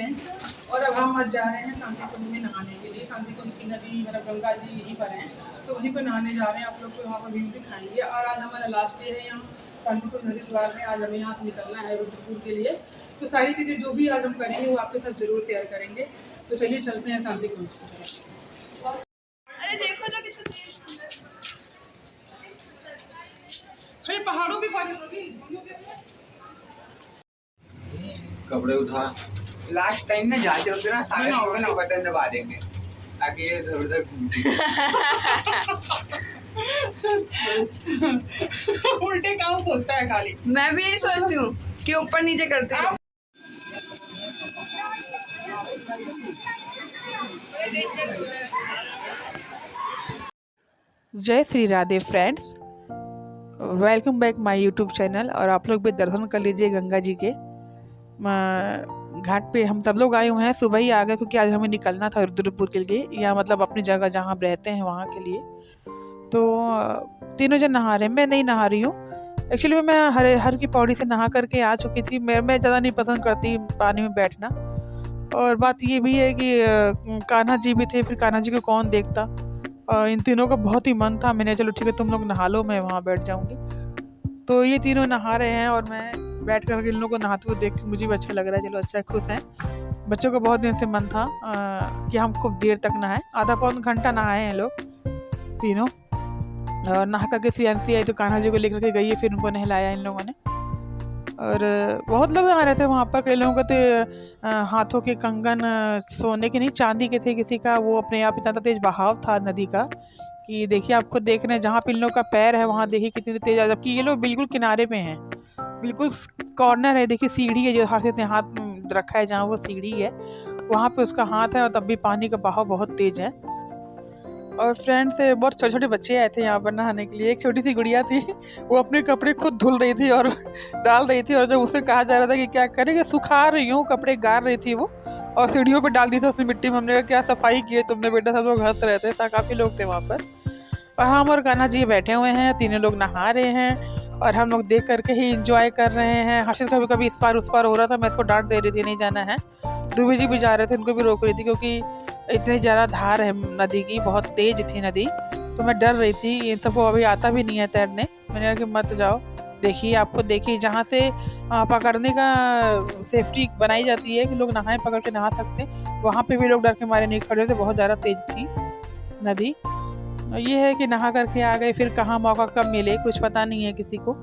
Friends, और अब हम आज जा रहे हैं शांति कुंज में नहाने के लिए। शांति कुंज की नदी मतलब गंगा जी यहीं पर हैं, तो वहीं पर नहाने जा रहे हैं। आप लोग को वहाँ पर व्यू दिखाएंगे। और आज हमारा लास्ट डे है यहाँ शांति कुंज नदी द्वार में। आज हमें यहाँ से निकलना है रुद्रपुर के लिए, तो सारी चीज़ें जो भी आज हम करेंगे वो आपके साथ जरूर शेयर करेंगे। तो चलिए चलते हैं शांति कुंज। अरे देखो तो कितना पहाड़ों पे पानी होगी। कपड़े उठा। लास्ट टाइम ना जाते होते ना सारे लोग ना बटन दबा देंगे ताकि ये इधर उधर उल्टे काम सोचता है खाली। मैं भी यही सोचती हूँ कि ऊपर नीचे करते हैं। जय Shri Radhe friends, welcome back my YouTube channel. और आप लोग भी दर्शन कर लीजिए गंगा जी के घाट पे। हम सब लोग आए हुए हैं, सुबह ही आ गए क्योंकि आज हमें निकलना था रुद्रपुर के लिए, या मतलब अपनी जगह जहाँ हम रहते हैं वहाँ के लिए। तो तीनों जन नहा रहे हैं, मैं नहीं नहा रही हूँ। एक्चुअली मैं हर की पौड़ी से नहा करके आ चुकी थी। मैं ज़्यादा नहीं पसंद करती पानी में बैठना। और बात ये भी है कि कान्हा जी भी थे, फिर कान्हा जी को कौन देखता। इन तीनों का बहुत ही मन था। मैंने चलो ठीक है तुम लोग नहा लो, मैं वहाँ बैठ जाऊँगी। तो ये तीनों नहा रहे हैं और मैं बैठ कर इन लोगों को नहाते हुए देख के मुझे भी अच्छा लग रहा है। चलो अच्छा है, खुश हैं। बच्चों को बहुत दिन से मन था कि हम खूब देर तक नहाएं। आधा पौन घंटा नहाए हैं लोग तीनों। और नहा करके श्रेयांशी आई तो कान्हा जी को लेकर के गई है, फिर उनको नहलाया इन लोगों ने। और बहुत लोग नहा रहे थे वहाँ पर। कई लोगों के तो हाथों के कंगन सोने के नहीं चांदी के थे, किसी का वो अपने आप इतना तेज बहाव था नदी का कि देखिए आप खुद देख रहे हैं। जहाँ पे इन लोग का पैर है वहाँ देखिए कितनी तेज, जबकि ये लोग बिल्कुल किनारे पे हैं, बिल्कुल कॉर्नर है। देखिए सीढ़ी है जो हाथ से हाथ रखा है, जहाँ वो सीढ़ी है वहाँ पे उसका हाथ है, और तब भी पानी का बहाव बहुत तेज है। और फ्रेंड्स बहुत छोटे छोटे बच्चे आए थे यहाँ पर नहाने के लिए। एक छोटी सी गुड़िया थी, वो अपने कपड़े खुद धुल रही थी और डाल रही थी। और जब उसे कहा जा रहा था कि क्या करेंगे, सुखा रही हूँ, कपड़े गार रही थी वो, और सीढ़ियों पे डाल दी थी उसने मिट्टी में। हमने कहा क्या सफाई की है तुमने बेटा। सब लोग हंस रहे थे, काफ़ी लोग थे वहाँ पर। और हम और कान्हा जी बैठे हुए हैं, तीनों लोग नहा रहे हैं और हम लोग देख करके ही इंजॉय कर रहे हैं। हर्षित कभी कभी इस पार उस पार हो रहा था, मैं इसको डांट दे रही थी नहीं जाना है। दूबी जी भी जा रहे थे, उनको भी रोक रही थी क्योंकि इतनी ज़्यादा धार है नदी की, बहुत तेज थी नदी। तो मैं डर रही थी, इन सबको अभी आता भी नहीं है तैरने। मैंने कहा कि मत जाओ, देखिए आपको देखिए जहाँ से पकड़ने का सेफ्टी बनाई जाती है कि लोग नहाएं, पकड़ के नहा सकते हैं, वहाँ पे भी लोग डर के मारे नहीं खड़े थे। बहुत ज़्यादा तेज थी नदी। ये है कि नहा करके आ गए, फिर कहाँ मौका कब मिले कुछ पता नहीं है किसी को।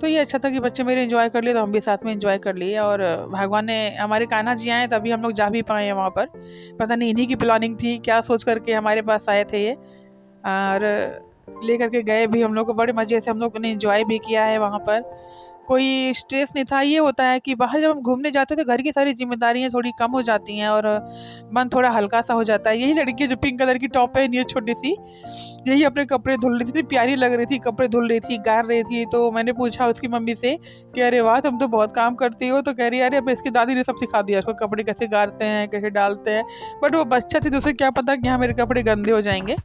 तो ये अच्छा था कि बच्चे मेरे एंजॉय कर लिए, तो हम भी साथ में एंजॉय कर लिए। और भगवान ने हमारे कान्हा जी आए तभी हम लोग जा भी पाए हैं वहाँ पर। पता नहीं इन्हीं की प्लानिंग थी, क्या सोच करके हमारे पास आए थे ये, और ले करके गए भी हम लोग को। बड़े मज़े से हम लोग ने एंजॉय भी किया है वहाँ पर, कोई स्ट्रेस नहीं था। ये होता है कि बाहर जब हम घूमने जाते हैं तो घर की सारी जिम्मेदारियां थोड़ी कम हो जाती हैं और मन थोड़ा हल्का सा हो जाता है। यही लड़की जो पिंक कलर की टॉप पहनी है छोटी सी, यही अपने कपड़े धुल रही थी, प्यारी लग रही थी, कपड़े धुल रही थी, गार रही थी। तो मैंने पूछा उसकी मम्मी से कि अरे वाह तुम तो बहुत काम करती हो। तो कह रही है अरे अब इसकी दादी ने सब सिखा दिया उसको, कपड़े कैसे गारते हैं, कैसे डालते हैं। बट वो बच्चा थी तो उसे क्या पता कि हाँ मेरे कपड़े गंदे हो जाएंगे।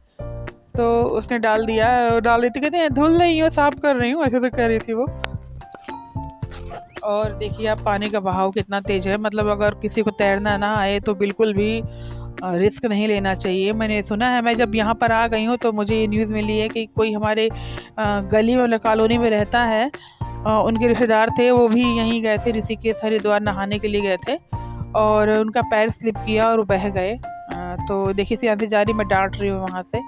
तो उसने डाल दिया, डाल रही थी, कहते हैं धुल रही हूँ, साफ कर रही हूँ, ऐसे तो कह रही थी वो। और देखिए आप पानी का बहाव कितना तेज है। मतलब अगर किसी को तैरना ना आए तो बिल्कुल भी रिस्क नहीं लेना चाहिए। मैंने सुना है, मैं जब यहाँ पर आ गई हूँ तो मुझे ये न्यूज़ मिली है कि कोई हमारे गली में कॉलोनी में रहता है, उनके रिश्तेदार थे, वो भी यहीं गए थे ऋषिकेश हरिद्वार नहाने के लिए गए थे और उनका पैर स्लिप किया और वो बह गए। तो देखिए से आंटी जा रही, मैं डांट रही हूँ वहाँ से।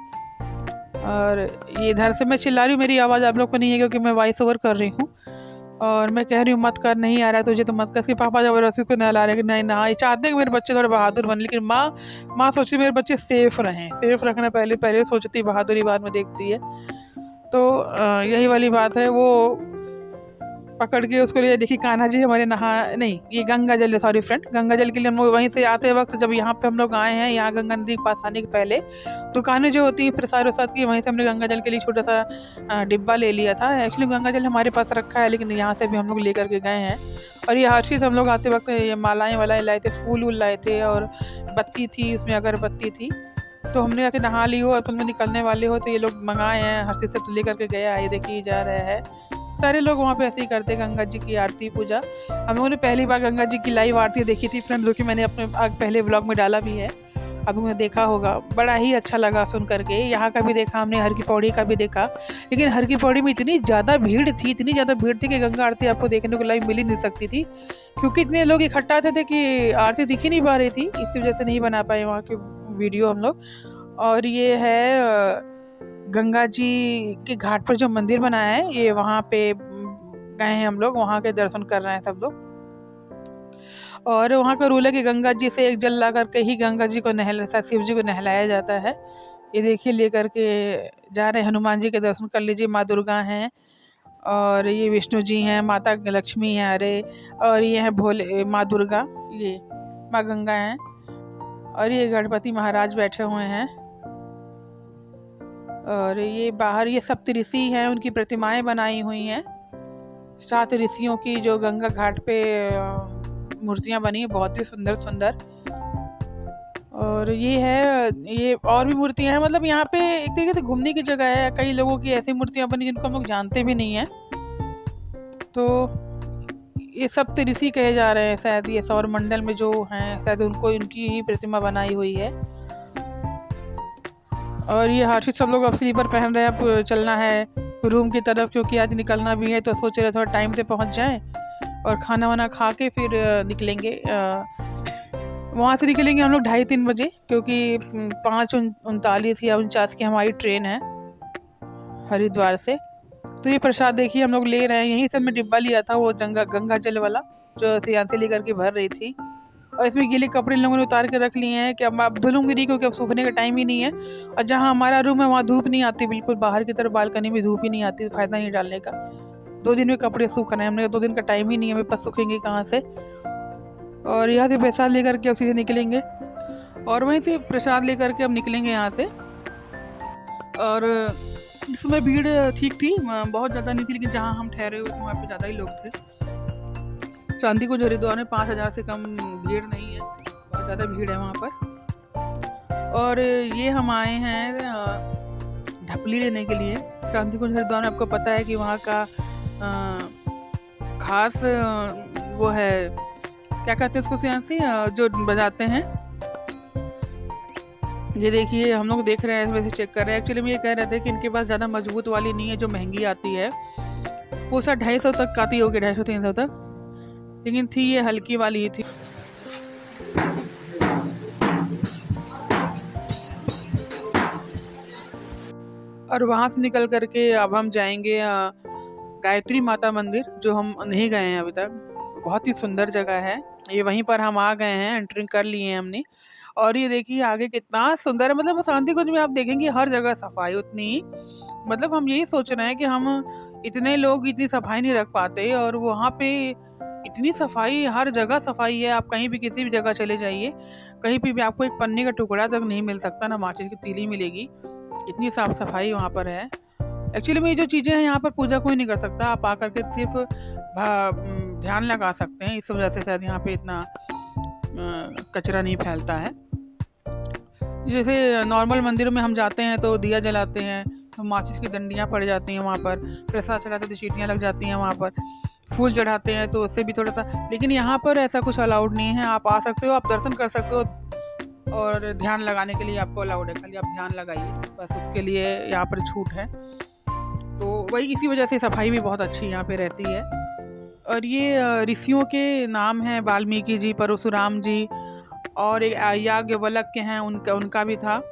और ये इधर से मैं चिल्ला रही हूँ, मेरी आवाज़ आप लोग को नहीं है क्योंकि मैं वॉइस ओवर कर रही हूँ। और मैं कह रही हूँ मत कर, नहीं आ रहा है तुझे तो मत कर। इसके पापा जबरदस्ती को नहला रहे हैं कि नहीं नहा। ये चाहते हैं कि मेरे बच्चे थोड़े बहादुर बने, लेकिन माँ सोचती मेरे बच्चे सेफ रहें। सेफ रखना पहले सोचती, बहादुरी बाद में देखती है। तो यही वाली बात है। वो पकड़ के उसको लिए, देखिए कान्हा जी हमारे नहा नहीं, ये गंगा जल है, सॉरी फ्रेंड, गंगा जल के लिए हम लोग वहीं से आते वक्त जब यहाँ पे हम लोग आए हैं, यहाँ गंगा नदी के पास आने के पहले दुकानें जो होती है प्रसाद वसाद की, वहीं से हमने गंगा जल के लिए छोटा सा डिब्बा ले लिया था। एक्चुअली गंगा जल हमारे पास रखा है, लेकिन यहाँ से भी हम लोग ले करके गए हैं। और ये हर्षित हम लोग आते वक्त ये मालाएँ वालाएँ लाए थे, फूल वूल लाए थे, और बत्ती थी, उसमें अगरबत्ती थी। तो हमने आके नहा ली हो, अब तुम निकलने वाले हो तो ये लोग मंगाए हैं, हर्षित से तो ले करके गया, ये देखिए जा रहा है। सारे लोग वहाँ पे ऐसे ही करते हैं, गंगा जी की आरती पूजा। हम लोगों ने पहली बार गंगा जी की लाइव आरती देखी थी फ्रेंड्स, जो कि मैंने अपने पहले व्लॉग में डाला भी है, अभी मैं देखा होगा। बड़ा ही अच्छा लगा सुन करके। यहाँ का भी देखा हमने, हर की पौड़ी का भी देखा, लेकिन हर की पौड़ी में इतनी ज़्यादा भीड़ थी, इतनी ज़्यादा भीड़ थी कि गंगा आरती आपको देखने को लाइव मिल ही नहीं सकती थी, क्योंकि इतने लोग इकट्ठा थे कि आरती दिख ही नहीं पा रही थी। इसी वजह से नहीं बना पाए वहाँ की वीडियो हम लोग। और ये है गंगा जी के घाट पर जो मंदिर बनाया है, ये वहाँ पे गए हैं हम लोग, वहाँ के दर्शन कर रहे हैं सब लोग। और वहाँ का रूल है कि गंगा जी से एक जल ला करके ही गंगा जी को शिव जी को नहलाया जाता है। ये देखिए लेकर के जा रहे हैं। हनुमान जी के दर्शन कर लीजिए, माँ दुर्गा हैं, और ये विष्णु जी हैं, माता लक्ष्मी हैं, अरे, और ये हैं भोले माँ दुर्गा, ये माँ गंगा हैं, और ये गणपति महाराज बैठे हुए हैं। और ये बाहर ये सप्त ऋषि हैं, उनकी प्रतिमाएं बनाई हुई हैं, 7 ऋषियों की जो गंगा घाट पे मूर्तियां बनी है, बहुत ही सुंदर सुंदर। और ये है, ये और भी मूर्तियां हैं। मतलब यहाँ पे एक तरीके से घूमने की जगह है। कई लोगों की ऐसी मूर्तियां बनी जिनको हम लोग जानते भी नहीं हैं। तो ये सप्त ऋषि कहे जा रहे हैं शायद, ये सौर मंडल में जो हैं शायद उनको, उनकी ही प्रतिमा बनाई हुई है। और ये हर्षित सब लोग अब स्लीपर पहन रहे हैं। अब चलना है रूम की तरफ, क्योंकि आज निकलना भी है, तो सोच रहे थोड़ा टाइम से पहुंच जाएं और खाना वाना खा के फिर निकलेंगे। वहाँ से निकलेंगे हम लोग 2:30-3 बजे, क्योंकि 5:39 या 49 की हमारी ट्रेन है हरिद्वार से। तो ये प्रसाद देखिए हम लोग ले रहे हैं, यहीं से मैं डिब्बा लिया था, वो गंगा जल वाला जो सियांसी लेकर के भर रही थी। और इसमें गीले कपड़े लोगों ने उतार के रख लिए हैं कि अब धुलूंगी नहीं, क्योंकि अब सूखने का टाइम ही नहीं है। और जहाँ हमारा रूम है वहाँ धूप नहीं आती बिल्कुल, बाहर की तरफ बालकनी में धूप ही नहीं आती, फ़ायदा नहीं डालने का। 2 दिन में कपड़े सूख रहे हैं, हमने 2 दिन का टाइम ही नहीं है, मेरे पास सूखेंगे कहाँ से। और यहाँ से प्रसाद लेकर के अब सीधे निकलेंगे, और वहीं से प्रसाद लेकर के अब निकलेंगे यहाँ से। और इस समय भीड़ ठीक थी, बहुत ज़्यादा नहीं थी, लेकिन जहाँ हम ठहरे हुए थे वहाँ पे ज़्यादा ही लोग थे। चांदी को हरिद्वार में 5000 से कम भीड़ नहीं है, बहुत ज़्यादा भीड़ है वहाँ पर। और ये हम आए हैं ढपली लेने के लिए। चांदी को हरिद्वार में आपको पता है कि वहाँ का खास वो है, क्या कहते हैं उसको, सियांसी जो बजाते हैं। ये देखिए हम लोग देख रहे हैं, वैसे चेक कर रहे हैं। एक्चुअली में ये कह रहे थे कि इनके पास ज़्यादा मजबूत वाली नहीं है, जो महंगी आती है, वो शायद 250 तक आती होगी, 250-300 तक, लेकिन थी ये हल्की वाली ही थी। और वहाँ से निकल करके अब हम जाएंगे गायत्री माता मंदिर, जो हम नहीं गए हैं अभी तक। बहुत ही सुंदर जगह है ये, वहीं पर हम आ गए हैं, एंट्रिंग कर लिए हैं हमने। और ये देखिए आगे कितना सुंदर है। मतलब शांति कुंज में आप देखेंगे हर जगह सफाई उतनी ही, मतलब हम यही सोच रहे हैं कि हम इतने लोग इतनी सफाई नहीं रख पाते, और वहाँ पे इतनी सफाई, हर जगह सफाई है। आप कहीं भी किसी भी जगह चले जाइए, कहीं पे भी आपको एक पन्ने का टुकड़ा तक नहीं मिल सकता, ना माचिस की तीली मिलेगी, इतनी साफ सफाई वहाँ पर है। एक्चुअली में ये जो चीज़ें हैं यहाँ पर पूजा कोई नहीं कर सकता, आप आकर के सिर्फ ध्यान लगा सकते हैं। इस वजह से शायद यहाँ पे इतना कचरा नहीं फैलता है। जैसे नॉर्मल मंदिरों में हम जाते हैं तो दिया जलाते हैं तो माचिस की डंडियाँ पड़ जाती हैं वहाँ पर, प्रसाद चढ़ाते तो चींटियाँ लग जाती हैं वहाँ पर, फूल चढ़ाते हैं तो उससे भी थोड़ा सा। लेकिन यहाँ पर ऐसा कुछ अलाउड नहीं है। आप आ सकते हो, आप दर्शन कर सकते हो, और ध्यान लगाने के लिए आपको अलाउड है, खाली आप ध्यान लगाइए, बस उसके लिए यहाँ पर छूट है। तो वही इसी वजह से सफाई भी बहुत अच्छी यहाँ पे रहती है। और ये ऋषियों के नाम हैं, वाल्मीकि जी, परशुराम जी, और एक याज्ञवल्क्य हैं, उनका भी था,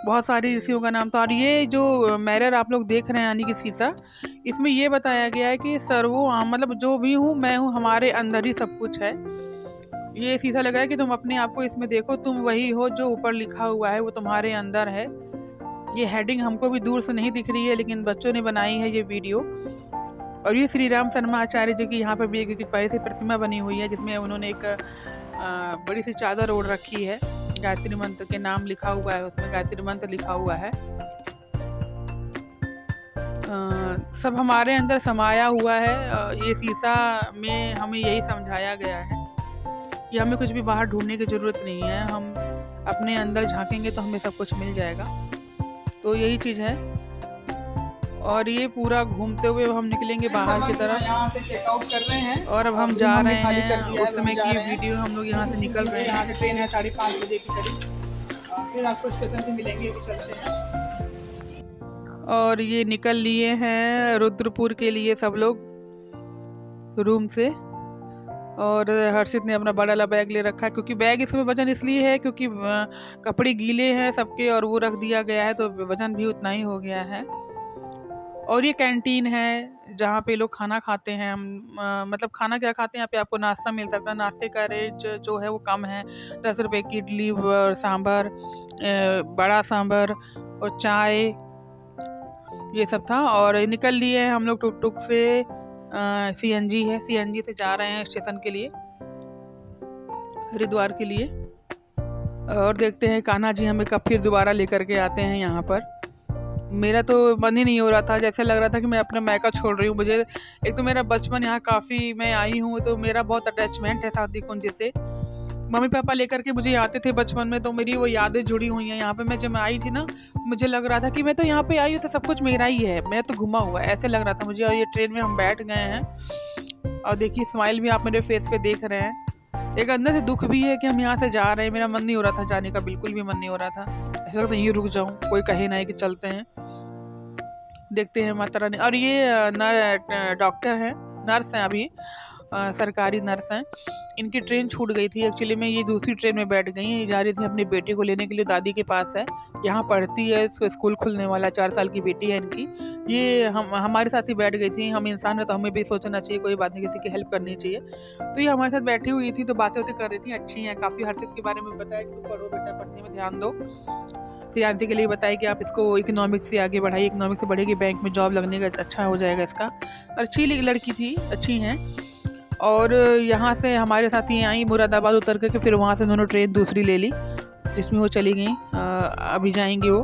बहुत सारे ऋषियों का नाम था। और ये जो मिरर आप लोग देख रहे हैं यानी कि शीशा, इसमें ये बताया गया है कि मतलब जो भी हूँ मैं हूँ, हमारे अंदर ही सब कुछ है। ये शीशा लगा है कि तुम अपने आप को इसमें देखो, तुम वही हो, जो ऊपर लिखा हुआ है वो तुम्हारे अंदर है। ये हेडिंग हमको भी दूर से नहीं दिख रही है, लेकिन बच्चों ने बनाई है ये वीडियो। और ये श्री राम शर्मा आचार्य जी की यहाँ पर भी एक बड़ी सी प्रतिमा बनी हुई है, जिसमें उन्होंने एक बड़ी सी चादर ओढ़ रखी है, गायत्री मंत्र के नाम लिखा हुआ है, उसमें गायत्री मंत्र लिखा हुआ है। सब हमारे अंदर समाया हुआ है। ये शीशा में हमें यही समझाया गया है कि हमें कुछ भी बाहर ढूंढने की ज़रूरत नहीं है, हम अपने अंदर झांकेंगे तो हमें सब कुछ मिल जाएगा। तो यही चीज़ है। और ये पूरा घूमते हुए हम निकलेंगे बाहर की तरफ। यहाँ से चेकआउट कर रहे हैं और अब हम जा रहे खाली कर हैं दिया है, उस समय हम जा की रहे हैं। वीडियो हम लोग यहाँ से निकल रहे हैं। यहाँ से ट्रेन है 5:30 बजे की करीब, फिर आपको स्टेशन से मिलेंगे तो चलते हैं। और ये निकल लिए हैं रुद्रपुर के लिए सब लोग रूम से। और हर्षित ने अपना बड़ा वाला बैग ले रखा है, क्योंकि बैग इसमें वजन इसलिए है क्योंकि कपड़े गीले हैं सबके और वो रख दिया गया है, तो वजन भी उतना ही हो गया है। और ये कैंटीन है जहाँ पे लोग खाना खाते हैं। हम मतलब खाना क्या खाते हैं, यहाँ पे आपको नाश्ता मिल सकता है। नाश्ते का रेट जो है वो कम है, 10 रुपये की इडली और सांभर, बड़ा सांभर और चाय, ये सब था। और निकल लिए हम लोग टुक टुक से। CNG है, CNG से जा रहे हैं स्टेशन के लिए, हरिद्वार के लिए। और देखते हैं कान्हा जी हमें कब फिर दोबारा लेकर के आते हैं यहाँ पर। मेरा तो मन ही नहीं हो रहा था, जैसे लग रहा था कि मैं अपना मायका छोड़ रही हूँ। मुझे एक तो मेरा बचपन यहाँ काफ़ी, मैं आई हूँ तो मेरा बहुत अटैचमेंट है शांति कुंज से। मम्मी पापा लेकर के मुझे आते थे बचपन में, तो मेरी वो यादें जुड़ी हुई हैं यहाँ पे। मैं जब आई थी ना, मुझे लग रहा था कि मैं तो यहाँ पे आई हूँ तो सब कुछ मेरा ही है, मैं तो घुमा हुआ, ऐसे लग रहा था मुझे। और ये ट्रेन में हम बैठ गए हैं और देखिए स्माइल भी आप मेरे फेस पे देख रहे हैं। एक अंदर से दुख भी है कि हम यहाँ से जा रहे हैं। मेरा मन नहीं हो रहा था जाने का, बिल्कुल भी मन नहीं हो रहा था। ऐसा लगता यहीं रुक जाऊँ, कोई कहे नहीं कि चलते हैं। देखते हैं माता रानी। और ये डॉक्टर हैं, नर्स हैं, अभी सरकारी नर्स हैं। इनकी ट्रेन छूट गई थी एक्चुअली में, ये दूसरी ट्रेन में बैठ गई हैं। ये जा रही थी अपनी बेटी को लेने के लिए, दादी के पास है, यहाँ पढ़ती है, इसको स्कूल खुलने वाला, 4 साल की बेटी है इनकी। ये हमारे साथ ही बैठ गई थी। हम इंसान है तो हमें भी सोचना चाहिए, कोई बात नहीं, किसी की हेल्प करनी चाहिए। तो ये हमारे साथ बैठी हुई थी, तो बातें कर रही थी, अच्छी हैं काफ़ी। हर्षित के बारे में बताया कि तुम पढ़ो बेटा, पढ़ने में ध्यान दो। श्रेयांशी के लिए बताया कि आप इसको इकोनॉमिक्स से आगे बढ़ाइए, इकोनॉमिक्स से बढ़ेगी, बैंक में जॉब लगने का अच्छा हो जाएगा इसका। और अच्छी लड़की थी, अच्छी हैं। और यहाँ से हमारे साथ ही आई मुरादाबाद उतर करके, फिर वहाँ से उन्होंने ट्रेन दूसरी ले ली जिसमें वो चली गई। अभी जाएंगी वो।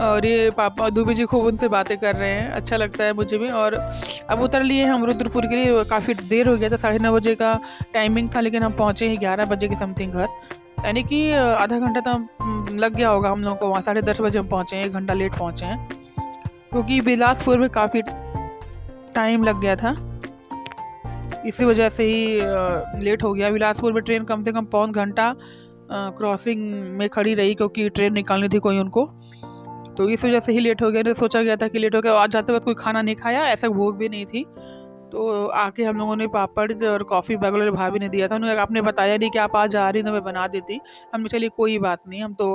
और ये पापा दुबे जी खूब उनसे बातें कर रहे हैं, अच्छा लगता है मुझे भी। और अब उतर लिए हम रुद्रपुर के लिए। काफ़ी देर हो गया था, 9:30 बजे का टाइमिंग था, लेकिन हम पहुँचे हैं 11 बजे के समथिंग घर, यानी कि आधा घंटा तो लग गया होगा हम लोगों को वहाँ। 10:30 बजे हम पहुँचे हैं, 1 घंटा लेट पहुँचे हैं, क्योंकि बिलासपुर में काफ़ी टाइम लग गया था, इसी वजह से ही लेट हो गया। बिलासपुर में ट्रेन कम से कम 1.25 घंटा क्रॉसिंग में खड़ी रही, क्योंकि ट्रेन निकालनी थी कोई उनको, तो इस वजह से ही लेट हो गया। तो सोचा गया था कि लेट हो गया। आज जाते वक्त कोई खाना नहीं खाया, ऐसा भूख भी नहीं थी, तो आके हम लोगों ने पापड़ और कॉफ़ी वगैरह भाभी ने दिया था। उन्होंने आपने बताया नहीं कि आप आज आ रही, तो मैं बना देती। हमने चलिए कोई बात नहीं, हम तो।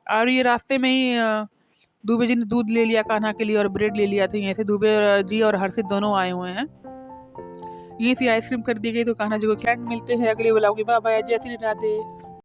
और ये रास्ते में ही दुबे जी ने दूध ले लिया कान्हा के लिए और ब्रेड ले लिया था। यहीं से दुबे जी और हर्षित दोनों आए हुए हैं। यहीं से आइसक्रीम कर दी गई, तो कान्हा जी को खैर मिलते हैं अगले व्लॉग में। बाय बाय, जय श्री राधे।